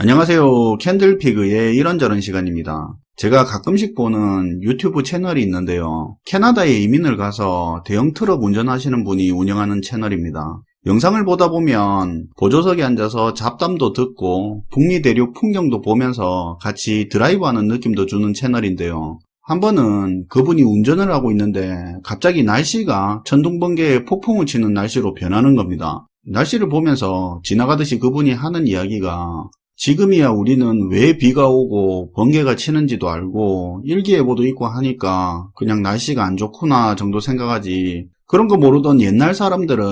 안녕하세요. 캔들피그의 이런저런 시간입니다. 제가 가끔씩 보는 유튜브 채널이 있는데요. 캐나다에 이민을 가서 대형 트럭 운전하시는 분이 운영하는 채널입니다. 영상을 보다 보면 보조석에 앉아서 잡담도 듣고 북미 대륙 풍경도 보면서 같이 드라이브하는 느낌도 주는 채널인데요. 한 번은 그분이 운전을 하고 있는데 갑자기 날씨가 천둥번개에 폭풍을 치는 날씨로 변하는 겁니다. 날씨를 보면서 지나가듯이 그분이 하는 이야기가 지금이야 우리는 왜 비가 오고 번개가 치는지도 알고 일기예보도 있고 하니까 그냥 날씨가 안 좋구나 정도 생각하지, 그런 거 모르던 옛날 사람들은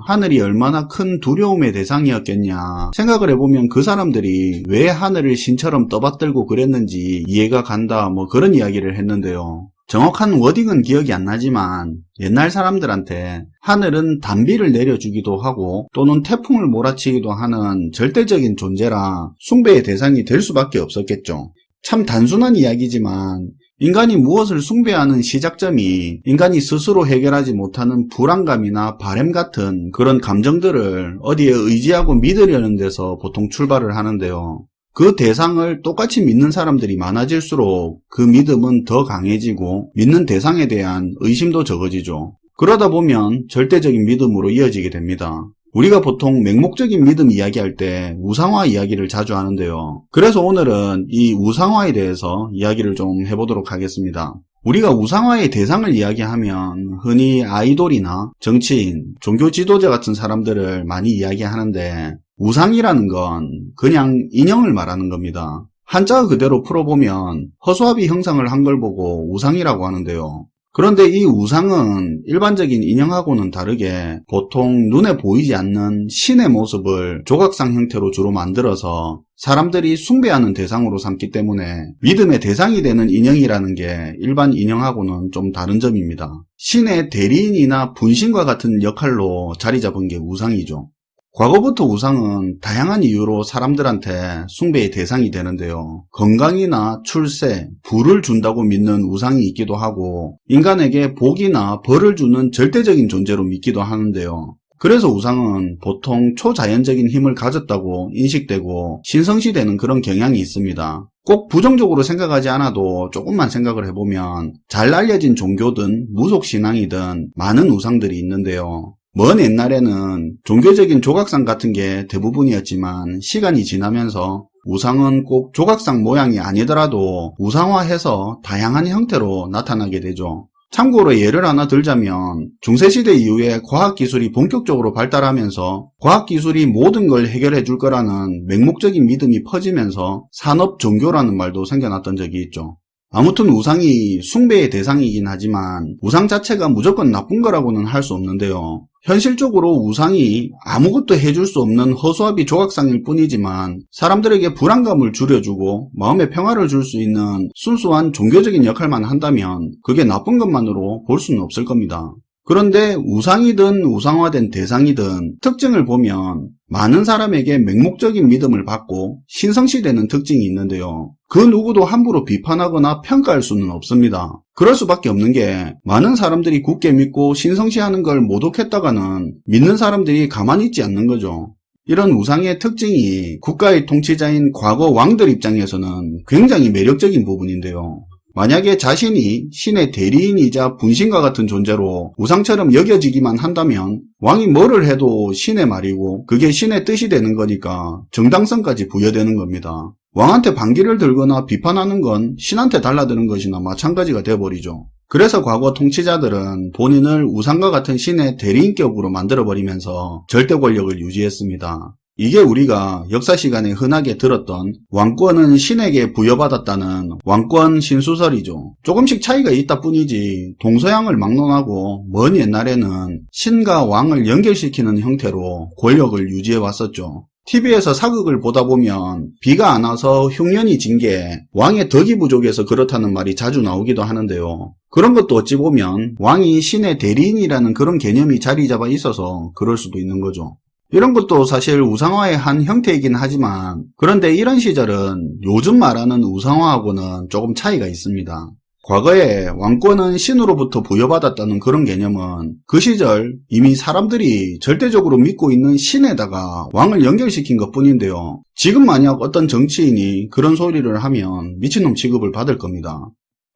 하늘이 얼마나 큰 두려움의 대상이었겠냐 생각을 해보면 그 사람들이 왜 하늘을 신처럼 떠받들고 그랬는지 이해가 간다, 그런 이야기를 했는데요. 정확한 워딩은 기억이 안 나지만 옛날 사람들한테 하늘은 단비를 내려주기도 하고 또는 태풍을 몰아치기도 하는 절대적인 존재라 숭배의 대상이 될 수밖에 없었겠죠. 참 단순한 이야기지만 인간이 무엇을 숭배하는 시작점이 인간이 스스로 해결하지 못하는 불안감이나 바램 같은 그런 감정들을 어디에 의지하고 믿으려는 데서 보통 출발을 하는데요. 그 대상을 똑같이 믿는 사람들이 많아질수록 그 믿음은 더 강해지고 믿는 대상에 대한 의심도 적어지죠. 그러다 보면 절대적인 믿음으로 이어지게 됩니다. 우리가 보통 맹목적인 믿음 이야기할 때 우상화 이야기를 자주 하는데요. 그래서 오늘은 이 우상화에 대해서 이야기를 좀 해보도록 하겠습니다. 우리가 우상화의 대상을 이야기하면 흔히 아이돌이나 정치인, 종교 지도자 같은 사람들을 많이 이야기하는데 우상이라는 건 그냥 인형을 말하는 겁니다. 한자 그대로 풀어보면 허수아비 형상을 한 걸 보고 우상이라고 하는데요. 그런데 이 우상은 일반적인 인형하고는 다르게 보통 눈에 보이지 않는 신의 모습을 조각상 형태로 주로 만들어서 사람들이 숭배하는 대상으로 삼기 때문에 믿음의 대상이 되는 인형이라는 게 일반 인형하고는 좀 다른 점입니다. 신의 대리인이나 분신과 같은 역할로 자리 잡은 게 우상이죠. 과거부터 우상은 다양한 이유로 사람들한테 숭배의 대상이 되는데요. 건강이나 출세, 부를 준다고 믿는 우상이 있기도 하고 인간에게 복이나 벌을 주는 절대적인 존재로 믿기도 하는데요. 그래서 우상은 보통 초자연적인 힘을 가졌다고 인식되고 신성시되는 그런 경향이 있습니다. 꼭 부정적으로 생각하지 않아도 조금만 생각을 해보면 잘 알려진 종교든 무속신앙이든 많은 우상들이 있는데요. 먼 옛날에는 종교적인 조각상 같은 게 대부분이었지만 시간이 지나면서 우상은 꼭 조각상 모양이 아니더라도 우상화해서 다양한 형태로 나타나게 되죠. 참고로 예를 하나 들자면 중세시대 이후에 과학기술이 본격적으로 발달하면서 과학기술이 모든 걸 해결해 줄 거라는 맹목적인 믿음이 퍼지면서 산업종교라는 말도 생겨났던 적이 있죠. 아무튼 우상이 숭배의 대상이긴 하지만 우상 자체가 무조건 나쁜 거라고는 할 수 없는데요. 현실적으로 우상이 아무것도 해줄 수 없는 허수아비 조각상일 뿐이지만 사람들에게 불안감을 줄여주고 마음의 평화를 줄 수 있는 순수한 종교적인 역할만 한다면 그게 나쁜 것만으로 볼 수는 없을 겁니다. 그런데 우상이든 우상화된 대상이든 특징을 보면 많은 사람에게 맹목적인 믿음을 받고 신성시되는 특징이 있는데요. 그 누구도 함부로 비판하거나 평가할 수는 없습니다. 그럴 수밖에 없는 게 많은 사람들이 굳게 믿고 신성시하는 걸 모독했다가는 믿는 사람들이 가만히 있지 않는 거죠. 이런 우상의 특징이 국가의 통치자인 과거 왕들 입장에서는 굉장히 매력적인 부분인데요. 만약에 자신이 신의 대리인이자 분신과 같은 존재로 우상처럼 여겨지기만 한다면 왕이 뭐를 해도 신의 말이고 그게 신의 뜻이 되는 거니까 정당성까지 부여되는 겁니다. 왕한테 반기를 들거나 비판하는 건 신한테 달라드는 것이나 마찬가지가 되어버리죠. 그래서 과거 통치자들은 본인을 우상과 같은 신의 대리인격으로 만들어버리면서 절대 권력을 유지했습니다. 이게 우리가 역사 시간에 흔하게 들었던 왕권은 신에게 부여받았다는 왕권 신수설이죠. 조금씩 차이가 있다 뿐이지 동서양을 막론하고 먼 옛날에는 신과 왕을 연결시키는 형태로 권력을 유지해 왔었죠. TV에서 사극을 보다 보면 비가 안 와서 흉년이 진 게 왕의 덕이 부족해서 그렇다는 말이 자주 나오기도 하는데요. 그런 것도 어찌 보면 왕이 신의 대리인이라는 그런 개념이 자리 잡아 있어서 그럴 수도 있는 거죠. 이런 것도 사실 우상화의 한 형태이긴 하지만 그런데 이런 시절은 요즘 말하는 우상화하고는 조금 차이가 있습니다. 과거에 왕권은 신으로부터 부여받았다는 그런 개념은 그 시절 이미 사람들이 절대적으로 믿고 있는 신에다가 왕을 연결시킨 것뿐인데요. 지금 만약 어떤 정치인이 그런 소리를 하면 미친놈 취급을 받을 겁니다.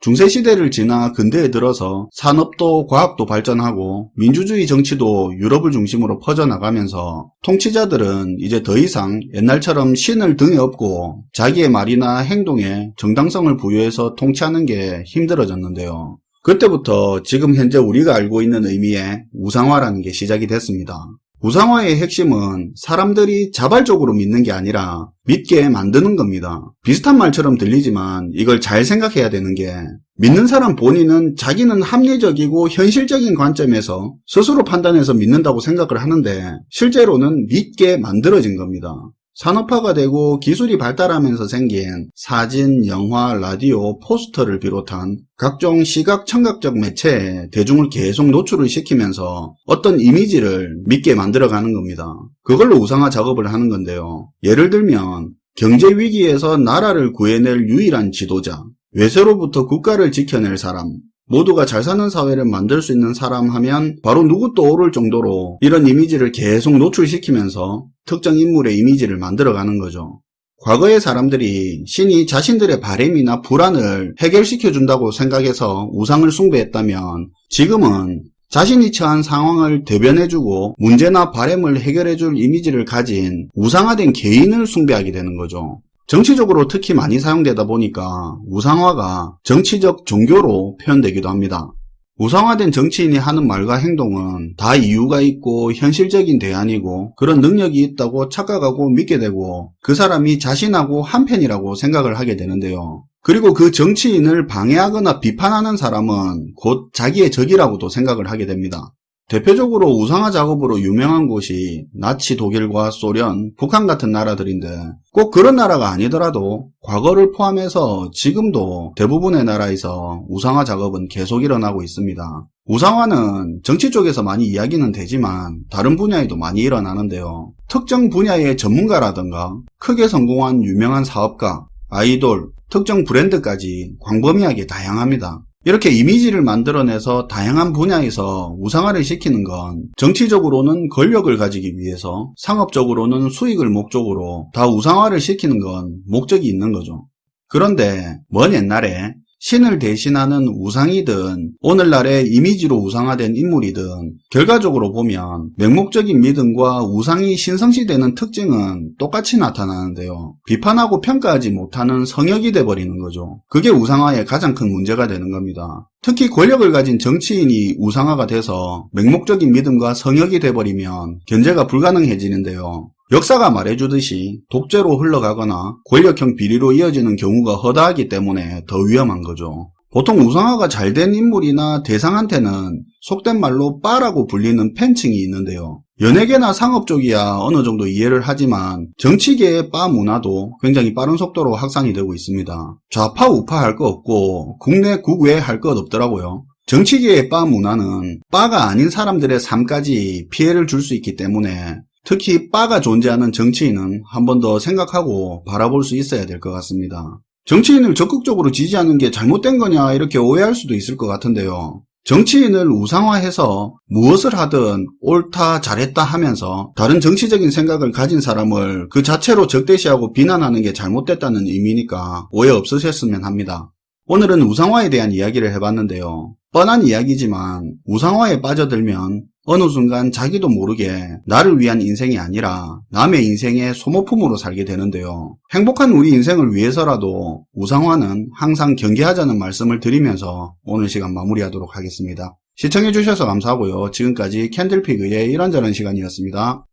중세시대를 지나 근대에 들어서 산업도 과학도 발전하고 민주주의 정치도 유럽을 중심으로 퍼져나가면서 통치자들은 이제 더 이상 옛날처럼 신을 등에 업고 자기의 말이나 행동에 정당성을 부여해서 통치하는 게 힘들어졌는데요. 그때부터 지금 현재 우리가 알고 있는 의미의 우상화라는 게 시작이 됐습니다. 우상화의 핵심은 사람들이 자발적으로 믿는 게 아니라 믿게 만드는 겁니다. 비슷한 말처럼 들리지만 이걸 잘 생각해야 되는 게 믿는 사람 본인은 자기는 합리적이고 현실적인 관점에서 스스로 판단해서 믿는다고 생각을 하는데 실제로는 믿게 만들어진 겁니다. 산업화가 되고 기술이 발달하면서 생긴 사진, 영화, 라디오, 포스터를 비롯한 각종 시각, 청각적 매체에 대중을 계속 노출을 시키면서 어떤 이미지를 믿게 만들어가는 겁니다. 그걸로 우상화 작업을 하는 건데요. 예를 들면 경제 위기에서 나라를 구해낼 유일한 지도자, 외세로부터 국가를 지켜낼 사람, 모두가 잘 사는 사회를 만들 수 있는 사람 하면 바로 누구 떠오를 정도로 이런 이미지를 계속 노출시키면서 특정 인물의 이미지를 만들어가는 거죠. 과거의 사람들이 신이 자신들의 바램이나 불안을 해결시켜준다고 생각해서 우상을 숭배했다면 지금은 자신이 처한 상황을 대변해주고 문제나 바램을 해결해줄 이미지를 가진 우상화된 개인을 숭배하게 되는 거죠. 정치적으로 특히 많이 사용되다 보니까 우상화가 정치적 종교로 표현되기도 합니다. 우상화된 정치인이 하는 말과 행동은 다 이유가 있고 현실적인 대안이고 그런 능력이 있다고 착각하고 믿게 되고 그 사람이 자신하고 한편이라고 생각을 하게 되는데요. 그리고 그 정치인을 방해하거나 비판하는 사람은 곧 자기의 적이라고도 생각을 하게 됩니다. 대표적으로 우상화 작업으로 유명한 곳이 나치 독일과 소련, 북한 같은 나라들인데 꼭 그런 나라가 아니더라도 과거를 포함해서 지금도 대부분의 나라에서 우상화 작업은 계속 일어나고 있습니다. 우상화는 정치 쪽에서 많이 이야기는 되지만 다른 분야에도 많이 일어나는데요. 특정 분야의 전문가라든가 크게 성공한 유명한 사업가, 아이돌, 특정 브랜드까지 광범위하게 다양합니다. 이렇게 이미지를 만들어내서 다양한 분야에서 우상화를 시키는 건 정치적으로는 권력을 가지기 위해서, 상업적으로는 수익을 목적으로 다 우상화를 시키는 건 목적이 있는 거죠. 그런데 먼 옛날에 신을 대신하는 우상이든 오늘날의 이미지로 우상화된 인물이든 결과적으로 보면 맹목적인 믿음과 우상이 신성시되는 특징은 똑같이 나타나는데요. 비판하고 평가하지 못하는 성역이 돼버리는 거죠. 그게 우상화의 가장 큰 문제가 되는 겁니다. 특히 권력을 가진 정치인이 우상화가 돼서 맹목적인 믿음과 성역이 돼버리면 견제가 불가능해지는데요. 역사가 말해주듯이 독재로 흘러가거나 권력형 비리로 이어지는 경우가 허다하기 때문에 더 위험한 거죠. 보통 우상화가 잘 된 인물이나 대상한테는 속된 말로 빠라고 불리는 팬층이 있는데요. 연예계나 상업 쪽이야 어느 정도 이해를 하지만 정치계의 빠 문화도 굉장히 빠른 속도로 확산이 되고 있습니다. 좌파 우파 할 거 없고 국내 국외 할 것 없더라고요. 정치계의 빠 문화는 빠가 아닌 사람들의 삶까지 피해를 줄 수 있기 때문에 특히 빠가 존재하는 정치인은 한 번 더 생각하고 바라볼 수 있어야 될 것 같습니다. 정치인을 적극적으로 지지하는 게 잘못된 거냐 이렇게 오해할 수도 있을 것 같은데요. 정치인을 우상화해서 무엇을 하든 옳다 잘했다 하면서 다른 정치적인 생각을 가진 사람을 그 자체로 적대시하고 비난하는 게 잘못됐다는 의미니까 오해 없으셨으면 합니다. 오늘은 우상화에 대한 이야기를 해봤는데요. 뻔한 이야기지만 우상화에 빠져들면 어느 순간 자기도 모르게 나를 위한 인생이 아니라 남의 인생의 소모품으로 살게 되는데요. 행복한 우리 인생을 위해서라도 우상화는 항상 경계하자는 말씀을 드리면서 오늘 시간 마무리하도록 하겠습니다. 시청해주셔서 감사하고요. 지금까지 캔들피그의 이런저런 시간이었습니다.